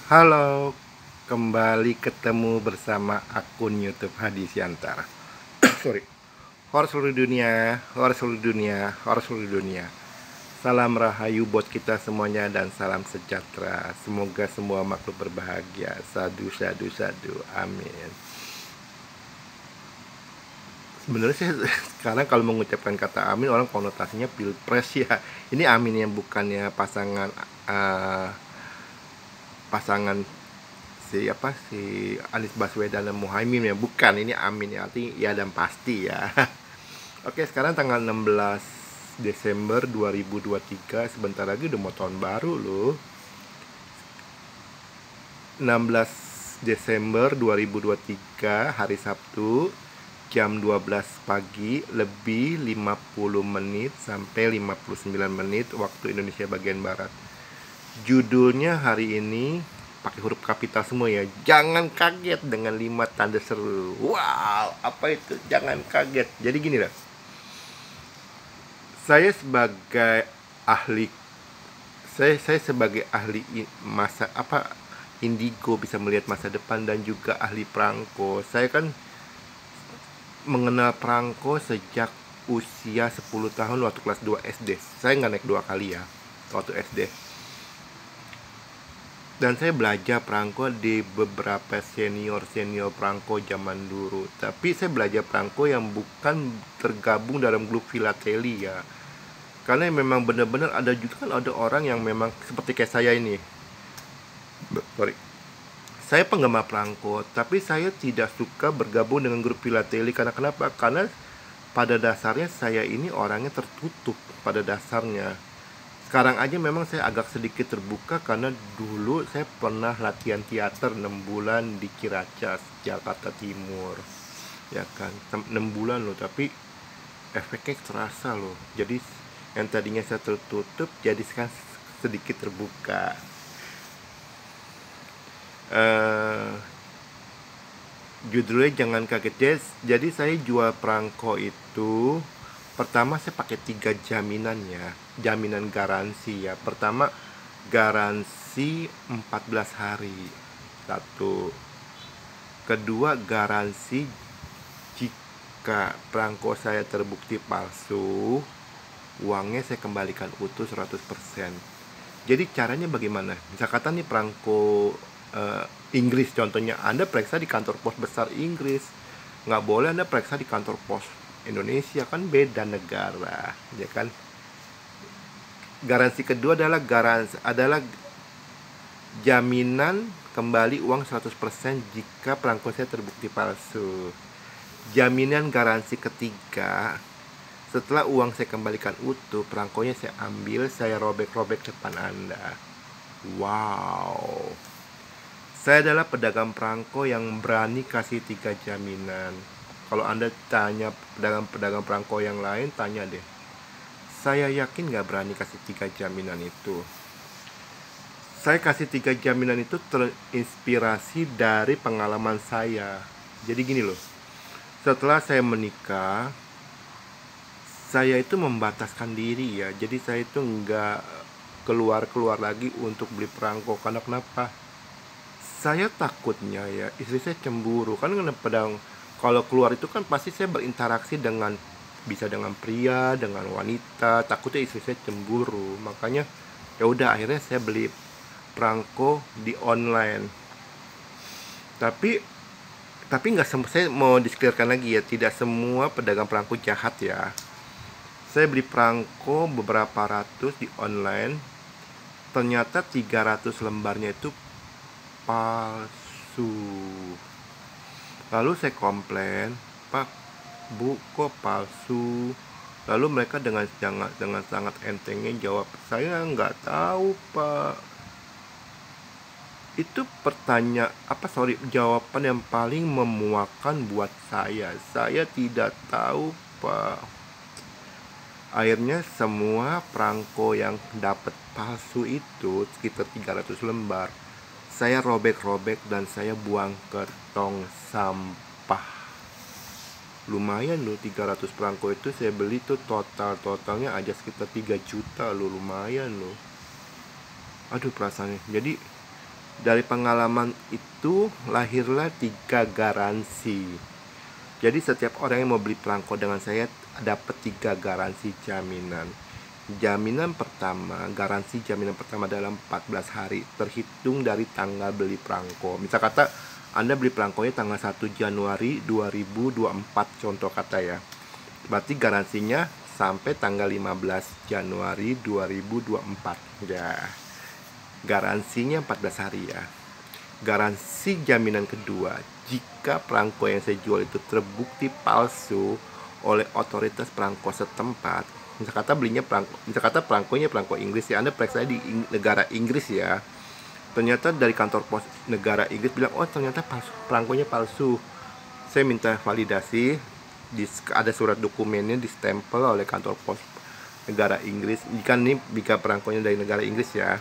Halo, kembali ketemu bersama akun YouTube Hadi Siantara. Sorry. Horor seluruh dunia, horor seluruh dunia, horor seluruh dunia. Salam rahayu buat kita semuanya dan salam sejahtera. Semoga semua makhluk berbahagia. Sadu, sadu, sadu. Amin. Sebenarnya saya sekarang kalau mengucapkan kata amin orang konotasinya pilpres ya. Ini amin yang bukannya eh, pasangan si Anies Baswedan dan Muhaimin ya, bukan, ini amin ya, arti ya dan pasti ya. Oke, sekarang tanggal 16 Desember 2023, sebentar lagi udah mau tahun baru loh. 16 Desember 2023, hari Sabtu, jam 12 pagi lebih 50 menit sampai 59 menit waktu Indonesia bagian barat. Judulnya hari ini pakai huruf kapital semua ya. Jangan kaget dengan 5 tanda seru. Wow, apa itu? Jangan kaget. Jadi gini lah. Saya sebagai ahli saya sebagai ahli masa apa indigo, bisa melihat masa depan, dan juga ahli perangko. Saya kan mengenal perangko sejak usia 10 tahun waktu kelas 2 SD. Saya nggak naik 2 kali ya waktu SD. Dan saya belajar perangko di beberapa senior perangko zaman dulu. Tapi saya belajar perangko yang bukan tergabung dalam grup filateli ya. Karena memang benar-benar ada juga kan, ada orang yang memang seperti kayak saya ini. Sorry. Saya penggemar perangko, tapi saya tidak suka bergabung dengan grup filateli. Karena kenapa? Karena pada dasarnya saya ini orangnya tertutup pada dasarnya. Sekarang aja memang saya agak sedikit terbuka karena dulu saya pernah latihan teater 6 bulan di Ciracas, Jakarta Timur. Ya kan, 6 bulan loh, tapi efeknya terasa loh. Jadi yang tadinya saya tertutup jadi sekarang sedikit terbuka. Judulnya jangan kaget. Jadi saya jual perangko itu, pertama saya pakai 3 jaminan ya, jaminan garansi ya. Pertama, garansi 14 hari. Satu. Kedua, garansi jika perangko saya terbukti palsu, uangnya saya kembalikan utuh 100%. Jadi caranya bagaimana? Misalkan nih perangko Inggris contohnya, Anda periksa di kantor pos besar Inggris. Nggak boleh Anda periksa di kantor pos Indonesia, kan beda negara, ya kan? Garansi kedua adalah jaminan kembali uang 100% jika perangko saya terbukti palsu. Jaminan garansi ketiga, setelah uang saya kembalikan utuh, perangkonya saya ambil, saya robek-robek depan Anda. Wow. Saya adalah pedagang perangko yang berani kasih 3 jaminan. Kalau Anda tanya pedagang-pedagang perangko yang lain, tanya deh. Saya yakin nggak berani kasih 3 jaminan itu. Saya kasih 3 jaminan itu terinspirasi dari pengalaman saya. Jadi gini loh, setelah saya menikah, saya itu membataskan diri ya. Jadi saya itu nggak keluar-keluar lagi untuk beli perangko. Karena kenapa? Saya takutnya ya istri saya cemburu. Kan pedang, kalau keluar itu kan pasti saya berinteraksi dengan, bisa dengan pria, dengan wanita. Takutnya istri saya cemburu. Makanya ya udah, akhirnya saya beli perangko di online. Tapi nggak semua, saya mau disclearkan lagi ya, tidak semua pedagang perangko jahat ya. Saya beli perangko beberapa ratus di online, ternyata 300 lembarnya itu palsu. Lalu saya komplain, Pak, Bu, kok palsu? Lalu mereka dengan sangat entengnya jawab, saya nggak tahu, Pak. Itu jawaban yang paling memuakkan buat saya. Saya tidak tahu, Pak. Akhirnya semua perangko yang dapat palsu itu sekitar 300 lembar saya robek-robek dan saya buang ke tong sampah. Lumayan loh, 300 perangko itu saya beli tuh totalnya aja sekitar 3 juta loh, lumayan loh. Aduh perasaannya. Jadi Dari pengalaman itu lahirlah 3 garansi. Jadi setiap orang yang mau beli perangko dengan saya dapat 3 garansi jaminan. Garansi jaminan pertama dalam 14 hari terhitung dari tanggal beli perangko. Misal kata Anda beli perangkonya tanggal 1 Januari 2024 contoh kata ya. Berarti garansinya sampai tanggal 15 Januari 2024 ya. Garansinya 14 hari ya. Garansi jaminan kedua, jika perangko yang saya jual itu terbukti palsu oleh otoritas perangko setempat, misal kata perangkonya perangko Inggris ya, Anda periksa di negara Inggris ya, ternyata dari kantor pos negara Inggris bilang, oh ternyata perangkonya palsu, saya minta validasi, ada surat dokumennya distempel oleh kantor pos negara Inggris, jika perangkonya dari negara Inggris ya.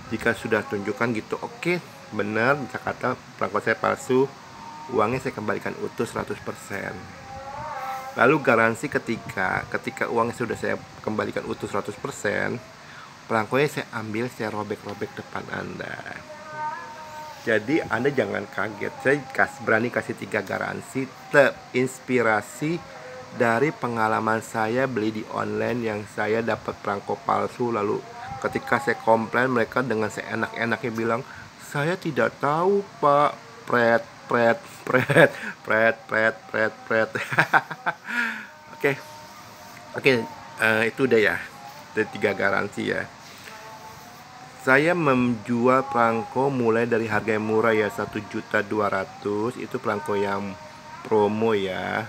Jika sudah tunjukkan gitu, oke, benar, bisa kata perangko saya palsu, uangnya saya kembalikan utuh 100%. Lalu garansi ketika uangnya sudah saya kembalikan utuh 100%, perangkonya saya ambil, saya robek-robek depan Anda. Jadi Anda jangan kaget, saya berani kasih 3 garansi, terinspirasi dari pengalaman saya beli di online yang saya dapat perangko palsu. Lalu ketika saya komplain, mereka dengan seenak-enaknya bilang, saya tidak tahu pak, pret. Oke, itu udah ya, ada 3 garansi ya. Saya menjual perangko mulai dari harga yang murah ya, 1.200.000, itu perangko yang promo ya,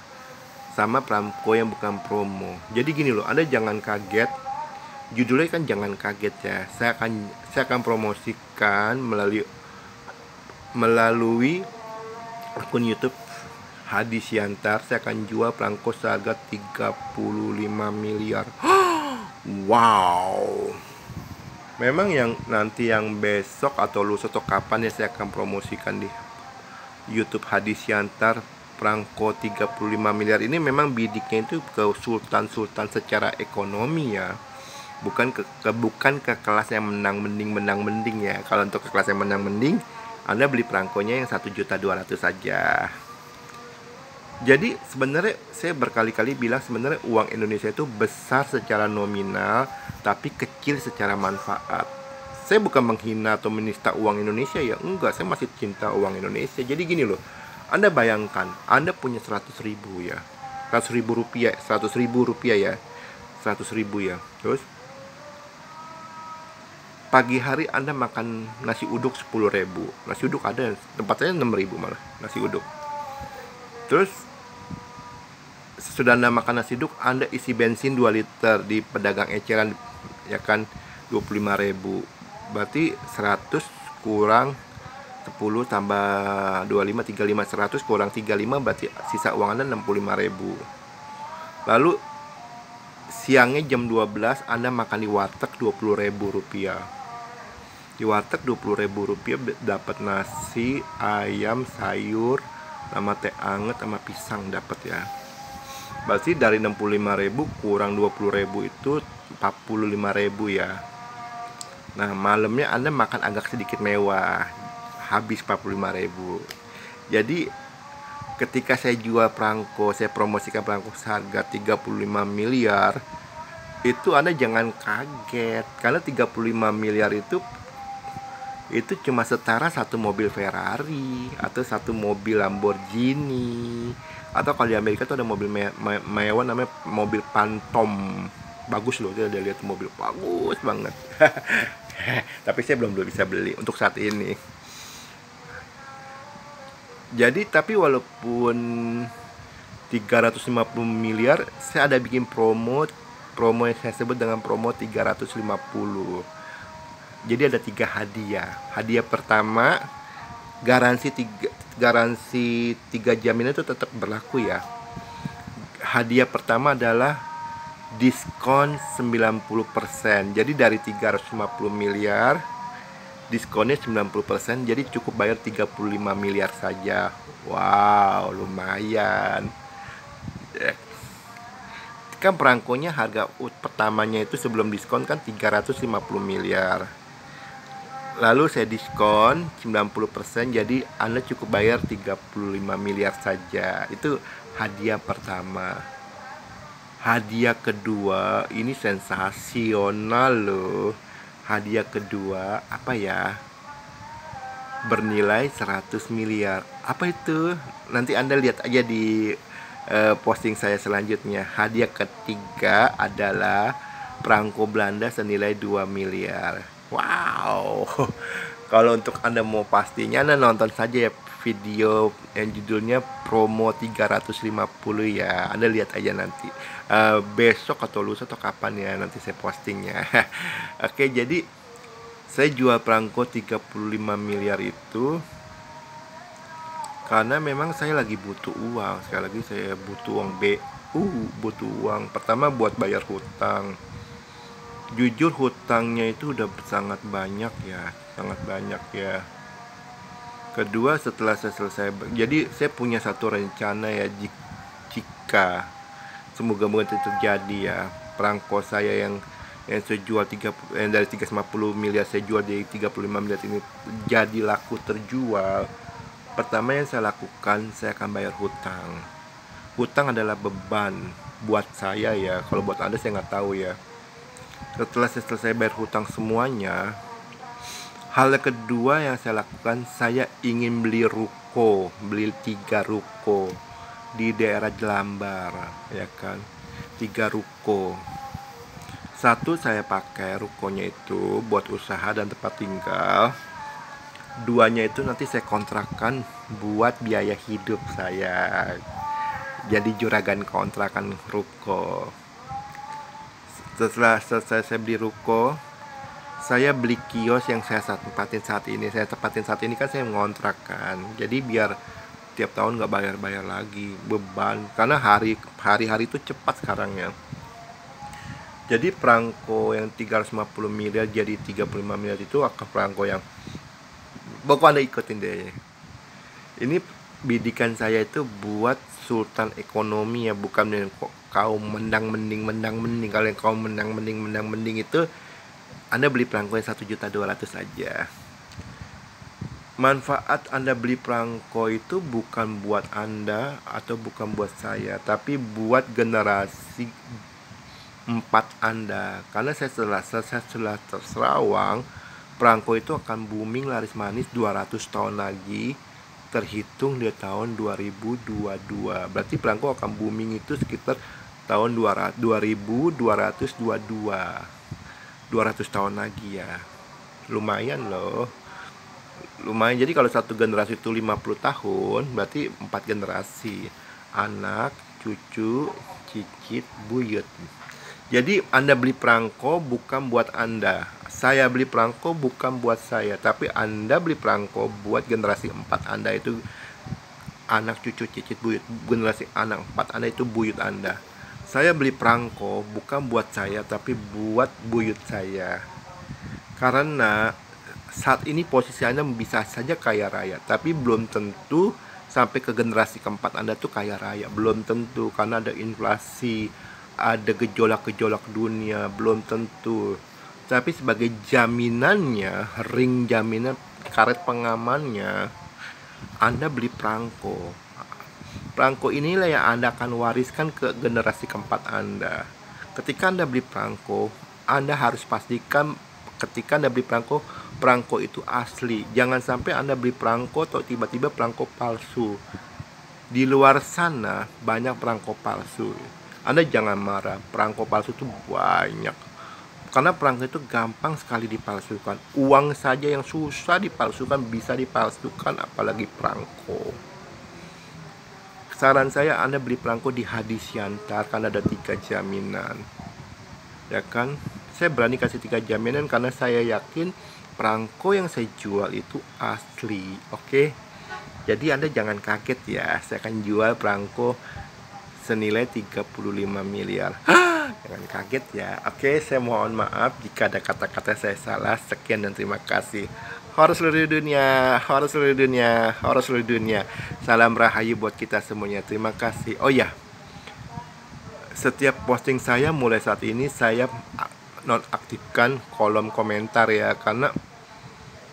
sama perangko yang bukan promo. Jadi gini loh, Anda jangan kaget. Judulnya kan jangan kaget ya. Saya akan promosikan melalui akun YouTube Hadi Siantar. Saya akan jual perangko seharga 35 miliar. Wow. Memang yang nanti yang besok atau lusa atau kapan ya saya akan promosikan di YouTube Hadi Siantar perangko 35 miliar ini. Memang bidiknya itu ke sultan-sultan secara ekonomi ya. Bukan ke kelas yang menang mending ya. Kalau untuk ke kelas yang menang mending, Anda beli perangkonya yang 1.200.000 saja. Jadi sebenarnya saya berkali-kali bilang sebenarnya uang Indonesia itu besar secara nominal, tapi kecil secara manfaat. Saya bukan menghina atau menista uang Indonesia ya, enggak, saya masih cinta uang Indonesia. Jadi gini loh, Anda bayangkan, Anda punya 100.000 ya, 100.000 rupiah, 100.000 rupiah ya, 100.000 ya. Terus pagi hari Anda makan nasi uduk 10.000. Nasi uduk ada tempatnya 6.000 malah nasi uduk. Terus sesudah Anda makan nasi uduk, Anda isi bensin 2 liter di pedagang eceran ya kan, 25.000. Berarti 100 kurang 10 tambah 25 35, 100 kurang 35, berarti sisa uang Anda 65.000. Lalu siangnya jam 12 Anda makan di warteg 20.000 rupiah. Di warteg 20.000 rupiah dapat nasi, ayam, sayur, sama teh anget sama pisang dapat ya. Berarti dari 65.000 kurang 20.000 itu 45.000 ya. Nah, malamnya Anda makan agak sedikit mewah, habis 45.000. Jadi ketika saya jual perangko, saya promosikan perangko seharga 35 miliar, itu Anda jangan kaget, karena 35 miliar itu cuma setara satu mobil Ferrari atau satu mobil Lamborghini, atau kalau di Amerika tuh ada mobil mewah namanya mobil Phantom. Bagus loh, saya udah lihat mobil bagus banget. Tapi saya belum bisa beli untuk saat ini. Jadi tapi walaupun 350 miliar, saya ada bikin promo yang saya sebut dengan promo 350. Jadi ada 3 hadiah. Hadiah pertama, garansi 3 jaminan itu tetap berlaku ya. Hadiah pertama adalah diskon 90%. Jadi dari 350 miliar diskonnya 90%, jadi cukup bayar 35 miliar saja. Wow, lumayan. Kan perangkonya harga pertamanya itu sebelum diskon kan 350 miliar. Lalu saya diskon 90%, jadi Anda cukup bayar 35 miliar saja. Itu hadiah pertama. Hadiah kedua ini sensasional loh. Hadiah kedua apa ya? Bernilai 100 miliar. Apa itu? Nanti Anda lihat aja di posting saya selanjutnya. Hadiah ketiga adalah perangko Belanda senilai 2 miliar. Wow. Kalau untuk Anda mau pastinya, Anda nonton saja ya video yang judulnya promo 350 ya. Anda lihat aja nanti. Besok atau lusa atau kapan ya, nanti saya postingnya. Oke, jadi saya jual perangko 35 miliar itu karena memang saya lagi butuh uang. Sekali lagi saya butuh uang butuh uang. Pertama buat bayar hutang. Jujur hutangnya itu udah sangat banyak ya, sangat banyak ya. Kedua, setelah saya selesai, jadi saya punya satu rencana ya, jika semoga-moga itu terjadi ya, perangko saya yang saya jual dari 350 miliar saya jual di 35 miliar ini jadi laku terjual. Pertama yang saya lakukan, saya akan bayar hutang. Hutang adalah beban buat saya ya, kalau buat Anda saya nggak tahu ya. Setelah saya selesai bayar hutang semuanya, hal kedua yang saya lakukan, saya ingin beli 3 ruko di daerah Jelambar, ya kan, 3 ruko. Satu saya pakai rukonya itu buat usaha dan tempat tinggal. Duanya itu nanti saya kontrakkan buat biaya hidup saya. Jadi juragan kontrakan ruko. Setelah selesai saya beli ruko, saya beli kios yang saya tempatin saat ini. Saya tempatin saat ini kan saya ngontrak kan. Jadi biar tiap tahun nggak bayar-bayar lagi, beban. Karena hari-hari itu cepat sekarang ya. Jadi perangko yang 350 miliar jadi 35 miliar itu akan perangko yang pokoknya Anda ikutin deh. Ini bidikan saya itu buat sultan ekonomi ya, bukan dengan kaum mending. Kalau yang kaum mending itu Anda beli perangko yang 1.200.000 saja. Manfaat Anda beli perangko itu bukan buat Anda atau bukan buat saya, tapi buat generasi 4 Anda. Karena saya setelah terserawang, perangko itu akan booming laris manis 200 tahun lagi, terhitung di tahun 2022. Berarti perangko akan booming itu sekitar tahun 2222. 200 tahun lagi ya. Lumayan loh. Lumayan. Jadi kalau satu generasi itu 50 tahun, berarti 4 generasi. Anak, cucu, cicit, buyut. Jadi Anda beli perangko bukan buat Anda. Saya beli perangko bukan buat saya, tapi Anda beli perangko buat generasi 4 Anda, itu anak, cucu, cicit, buyut. Generasi anak 4 Anda itu buyut Anda. Saya beli perangko bukan buat saya, tapi buat buyut saya. Karena saat ini posisi Anda bisa saja kaya raya, tapi belum tentu sampai ke generasi keempat Anda tuh kaya raya. Belum tentu, karena ada inflasi, ada gejolak-gejolak dunia, belum tentu. Tapi sebagai jaminannya, ring jaminan, karet pengamannya, Anda beli perangko. Perangko inilah yang Anda akan wariskan ke generasi keempat Anda. Ketika Anda beli perangko, Anda harus pastikan ketika Anda beli perangko, perangko itu asli. Jangan sampai Anda beli perangko atau tiba-tiba perangko palsu. Di luar sana banyak perangko palsu. Anda jangan marah, perangko palsu itu banyak. Karena perangko itu gampang sekali dipalsukan. Uang saja yang susah dipalsukan bisa dipalsukan, apalagi perangko. Saran saya Anda beli perangko di Hadi Siantar karena ada 3 jaminan. Ya kan? Saya berani kasih 3 jaminan karena saya yakin perangko yang saya jual itu asli. Oke? Jadi Anda jangan kaget ya. Saya akan jual perangko senilai 35 miliar. Jangan kaget ya. Oke, saya mohon maaf jika ada kata-kata saya salah. Sekian dan terima kasih. Horor seluruh dunia, horor seluruh dunia, horor seluruh dunia. Salam rahayu buat kita semuanya. Terima kasih. Oh ya, setiap posting saya mulai saat ini saya nonaktifkan kolom komentar ya, karena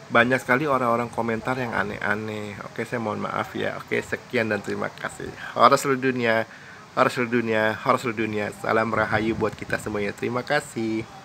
banyak sekali orang-orang komentar yang aneh-aneh. Oke, saya mohon maaf ya. Oke, sekian dan terima kasih. Horor seluruh dunia, horor seluruh dunia, horor seluruh dunia. Salam rahayu buat kita semuanya. Terima kasih.